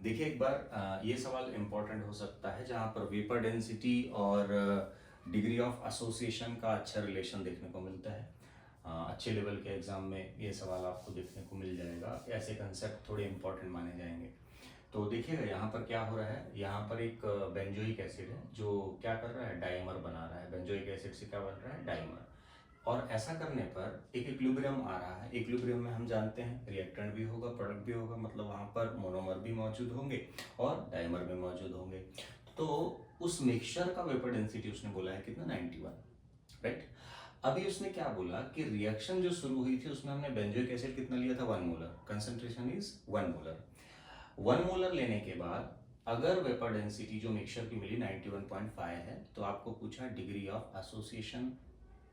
देखिए एक बार ये सवाल इम्पोर्टेंट हो सकता है जहाँ पर वेपर डेंसिटी और डिग्री ऑफ एसोसिएशन का अच्छा रिलेशन देखने को मिलता है। अच्छे लेवल के एग्जाम में ये सवाल आपको देखने को मिल जाएगा। ऐसे कंसेप्ट थोड़े इम्पोर्टेंट माने जाएंगे। तो देखिएगा यहाँ पर क्या हो रहा है, यहाँ पर एक बेंजोइक एसिड है जो क्या कर रहा है, डाइमर बना रहा है। बेंजोइक एसिड से क्या बन रहा है, डाइमर। और ऐसा करने पर एक इक्विलिब्रियम आ रहा है। इक्विलिब्रियम में हम जानते हैं रिएक्टेंट भी होगा, प्रोडक्ट भी होगा, मतलब वहाँ पर मोनोमर भी मौजूद होंगे और डाइमर भी मौजूद होंगे। तो उस मिक्सचर का वेपर डेंसिटी उसने बोला है कितना, 91, राइट। अभी उसने क्या बोला कि रिएक्शन जो शुरू हुई थी उसमें हमने बेंजोइक एसिड कितना लिया था, 1 molar. Concentration is 1 molar. 1 molar लेने के बाद अगर वेपर डेंसिटी जो मिक्सचर की मिली 91.5 है, तो आपको पूछा डिग्री ऑफ एसोसिएशन।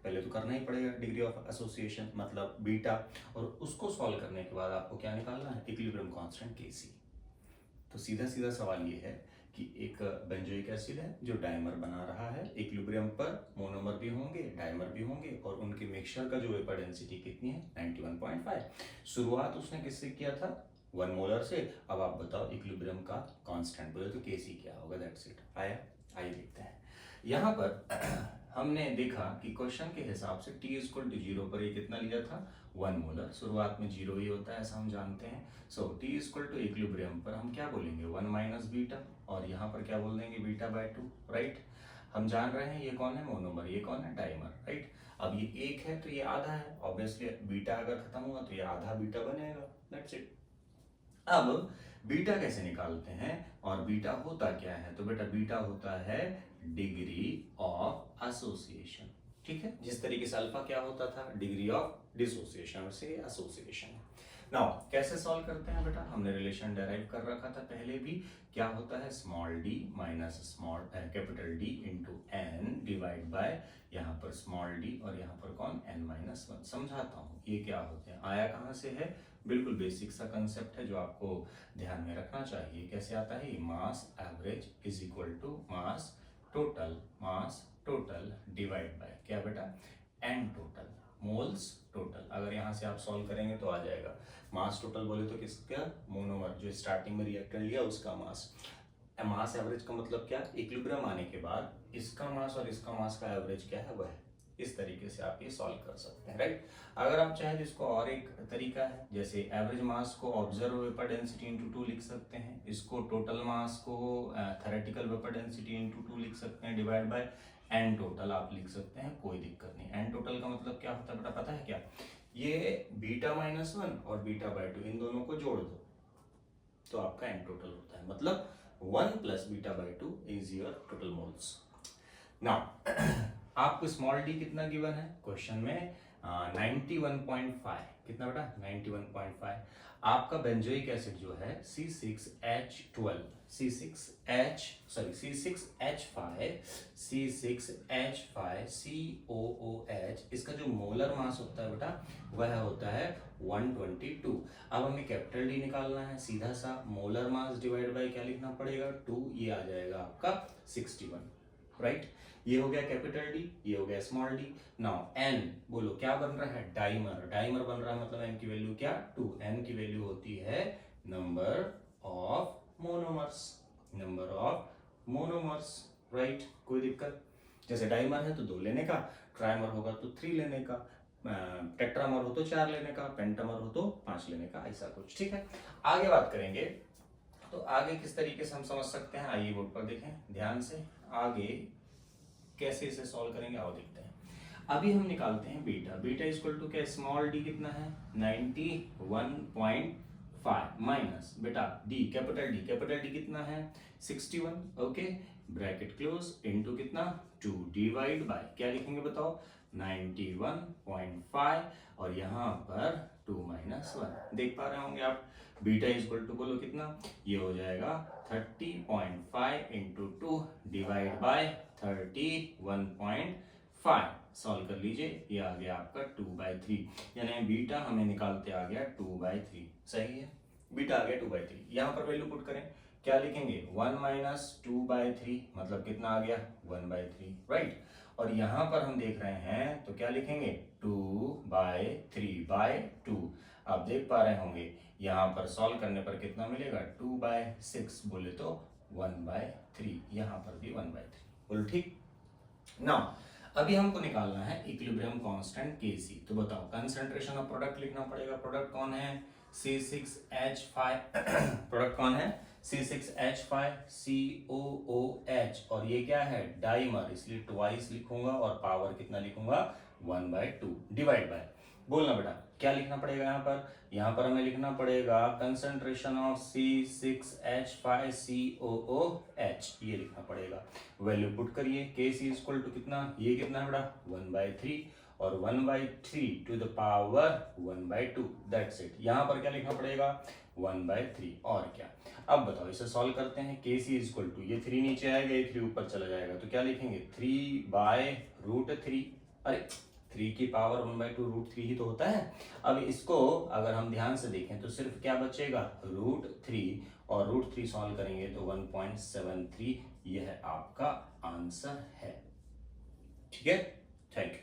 पहले तो करना ही पड़ेगा डिग्री ऑफ एसोसिएशन मतलब बीटा, और उसको सॉल्व करने के बाद आपको क्या निकालना है, इक्विलिब्रियम कांस्टेंट Kc। तो सीधा सीधा सवाल ये है कि एक बेंजोइक एसिड है जो डाइमर बना रहा है, इक्विलिब्रियम पर मोनोमर भी होंगे, डाइमर भी होंगे, और उनके मिक्सचर का जो वेपर डेंसिटी कितनी है, 91.5। शुरुआत उसने किससे किया था, 1 मोलर से। अब आप बताओ इक्विलिब्रियम का कांस्टेंट बोले तो Kc क्या होगा, दैट्स इट। आया, आइए देखते हैं। यहाँ पर हमने देखा कि क्वेश्चन के हिसाब से t इक्वल टू 0 पर ये कितना लिया था, 1 मोलर। शुरुआत में 0 ही होता है ऐसा हम जानते हैं। सो t इक्वल टू इक्विलिब्रियम पर हम क्या बोलेंगे, 1 माइनस बीटा, और यहाँ पर क्या बोल देंगे, बीटा बाय 2, राइट। हम जान रहे हैं ये कौन है, मोनोमर, ये कौन है, डाइमर, राइट। अब ये एक है तो ये आधा है, ऑब्वियसली बीटा अगर खत्म हुआ तो ये आधा बीटा बनेगा, दैट्स इट। अब बीटा कैसे निकालते हैं और बीटा होता क्या है, तो बेटा बीटा होता है डिग्री ऑफ एसोसिएशन, ठीक है। जिस तरीके से अल्फा क्या होता था, डिग्री ऑफ डिसोसिएशन से एसोसिएशन। नाउ कैसे सॉल्व करते हैं बेटा, हमने रिलेशन डेराइव कर रखा था पहले भी। क्या होता है, small D minus small capital D into N divide by यहाँ पर स्मॉल डी और यहाँ पर कौन, एन माइनस 1। समझाता हूँ ये क्या होते हैं, आया कहाँ से है, बिल्कुल बेसिक सा कंसेप्ट है जो आपको ध्यान में रखना चाहिए। कैसे आता है, mass average is equal to mass total divide by क्या बेटा, एन टोटल, मोल्स टोटल। अगर यहाँ से आप सॉल्व करेंगे तो आ जाएगा। मास टोटल बोले तो किसका, मोनोमर जो स्टार्टिंग में रिएक्टेंट लिया उसका मास। मास एवरेज का मतलब क्या, इक्विलिब्रियम आने के बाद इसका मास और इसका मास का एवरेज क्या है, वह है। इस तरीके से आप ये सॉल्व कर सकते हैं, राइट। अगर आप चाहें तो इसको और एक तरीका है, जैसे एवरेज मास को ऑब्जर्व वेपर डेंसिटी इंटू 2 लिख सकते हैं, इसको टोटल मास को थ्योरेटिकल वेपर डेंसिटी इंटू 2 लिख सकते हैं, डिवाइड बाय एन टोटल आप लिख सकते हैं, कोई दिक्कत नहीं। एन टोटल का मतलब क्या होता है बेटा, पता है क्या, ये बीटा माइनस 1 और बीटा बाय 2 इन दोनों को जोड़ दो तो आपका एन टोटल होता है, मतलब 1 plus beta by 2 is your total moles. Now आपको स्मॉल डी कितना गिवन है क्वेश्चन में, 91.5, कितना बेटा, 91.5। आपका बेंजोइक एसिड जो है C6H12, C6H5COOH, इसका जो मोलर मास होता है बेटा वह होता है 122। अब हमें कैपिटल डी निकालना है, सीधा सा मोलर मास डिवाइड बाय क्या लिखना पड़ेगा, 2, ये आ जाएगा आपका 61, राइट। ये हो गया कैपिटल डी, ये हो गया स्मॉल डी। नाउ एन बोलो क्या बन रहा है, डाइमर, डाइमर बन रहा है, मतलब एन की वैल्यू क्या, 2। एन की वैल्यू होती है number of monomers, number of monomers, right. कोई दिक्कत, जैसे डाइमर है तो 2 लेने का, ट्राइमर होगा तो 3 लेने का, टेट्रामर हो तो 4 लेने का, पेंटामर हो तो 5 लेने का, ऐसा कुछ, ठीक है। आगे बात करेंगे तो आगे किस तरीके से हम समझ सकते हैं, आइए बोर्ड पर देखें ध्यान से। आगे कैसे इसे सॉल्व करेंगे आओ देखते हैं। अभी हम निकालते हैं बीटा, बीटा इक्वल टू क्या, स्मॉल डी कितना है 91.5 माइनस बेटा डी, कैपिटल डी कितना है 61, ओके, ब्रैकेट क्लोज, इनटू कितना 2 डिवाइड बाय क्या लिखेंगे बताओ, 91.5 और यहाँ पर 2 माइनस 1। देख पा रहे होंगे आप, बीटा इक्वल टू बोलो कितना, ये हो जाएगा 30.5 इंटू 2 डिवाइड बाय 31.5। सॉल्व कर लीजिए, ये आ गया आपका 2/3, यानी बीटा हमें निकालते आ गया 2/3, सही है। बीटा आ गया 2/3, यहाँ पर वैल्यू पुट करें, क्या लिखेंगे 1 माइनस 2/3 मतलब कितना आ गया 1/3, राइट। और यहाँ पर हम देख रहे हैं तो क्या लिखेंगे 2/3/2। आप देख पा रहे होंगे यहाँ पर सॉल्व करने पर कितना मिलेगा, 2/6, बोले तो 1/3, यहाँ पर भी 1/3, बोलो ठीक। नाउ अभी हमको निकालना है इक्विलिब्रियम कांस्टेंट Kc। तो बताओ कंसंट्रेशन ऑफ प्रोडक्ट लिखना पड़ेगा। प्रोडक्ट कौन है, C6H5 प्रोडक्ट कौन है, C6H5COOH, और ये क्या है, डाइमर, इसलिए ट्वाइस लिखूंगा और पावर कितना लिखूंगा, 1/2, डिवाइड बाय, बोलना बेटा क्या लिखना पड़ेगा यहाँ पर हमें लिखना पड़ेगा कंसंट्रेशन ऑफ C6H5COOH, ये लिखना पड़ेगा। वैल्यू पुट करिए, Kc इक्वल टू कितना, ये कितना है बेटा, 1/3, और 1/3 to the power 1/2, that's it. यहाँ पर क्या लिखना पड़ेगा, 1/3, और क्या। अब बताओ इसे सॉल्व करते हैं। Kc इक्वल टू, ये 3 नीचे आएगा, ये 3 ऊपर चला जाएगा, तो क्या लिखेंगे, 3/√3, अरे 3 की पावर 1/2√3 ही तो होता है। अब इसको अगर हम ध्यान से देखें तो सिर्फ क्या बचेगा, √3, और √3 सॉल्व करेंगे तो 1.73, यह आपका आंसर है। ठीक है, थैंक यू।